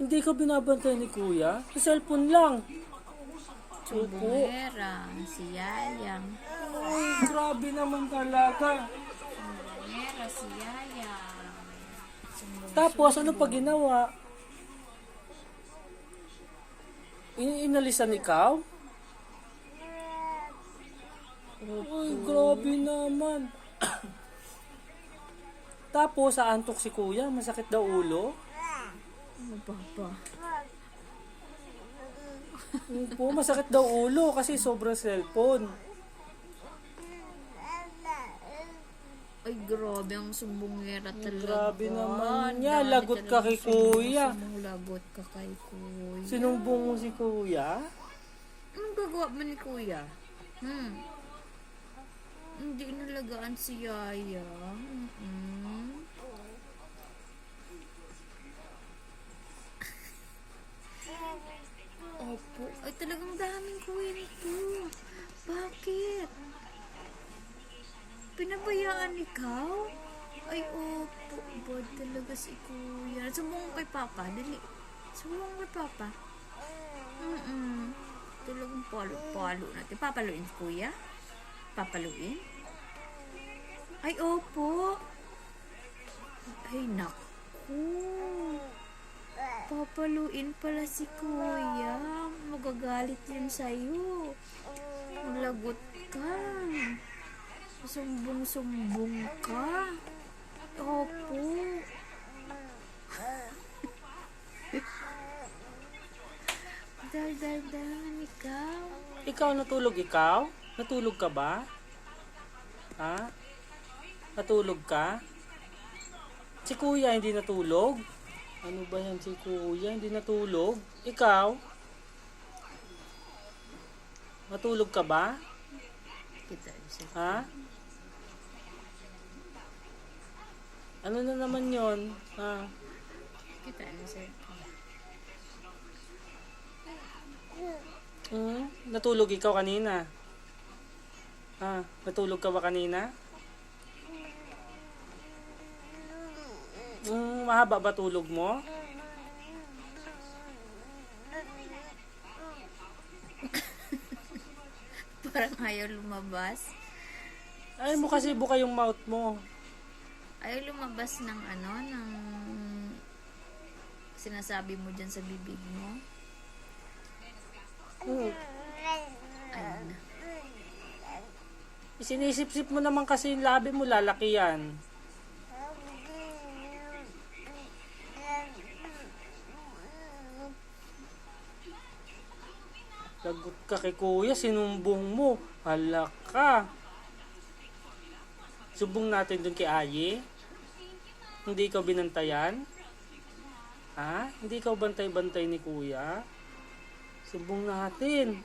Hindi ka binabantay ni kuya? Sa cellphone lang. Opo. Sumbongera, si Yayang. Ay, grabe naman talaga. Sumbongera, si Yayang. Tapos, ano pa ginawa? Inalisan ikaw? Ay, grabe naman. Tapos, aantok si kuya. Masakit daw ulo. Ano ba ba? Opo, masakit daw ulo kasi sobrang cellphone. Ay, grabe ang sumbongera talaga. Grabe naman. Dami Ya, lagot ka kay talagang kuya. Lagot ka kay kuya. Sinumbong mo si kuya? Anong gagawa mo ni kuya? Hindi nalagaan si Yaya. Opo. Ay, talagang daming kwento. Bakit? Pinabayaan ikaw? Ay, opo. Bad talaga si kuya. Sumbong kay papa. Dali. Sumbong kay papa. Talagang palo-palo natin. Papaluin si kuya? Papaluin? Ay, opo. Ay, naku. Papaluin pala si kuya. Magagalit yun sa'yo. Lagot ka. Sumbong-sumbong ka. Opo. Dal-dal-dalan ikaw. Ikaw natulog ikaw? Natulog ka ba? Ha? Natulog ka? Si kuya hindi natulog? Ano ba yan si kuya? Hindi natulog? Ikaw? Natulog ka ba? Kita isa. Ha? Ano na naman yon? Ha? Kita isa. Natulog ikaw kanina? Ha? Natulog ka ba kanina? Mahaba ba tulog mo? Parang ayaw lumabas. Ay mo kasi buka yung mouth mo. Ayaw lumabas ng ng sinasabi mo dyan sa bibig mo. Ayun na. Sinisip-sip mo naman kasi yung labi mo, lalaki yan. Lagot ka kay kuya, sinumbong mo. Hala ka. Subong natin dun kay Aye. Hindi ikaw binantayan? Ha? Hindi ikaw bantay-bantay ni kuya? Subong natin.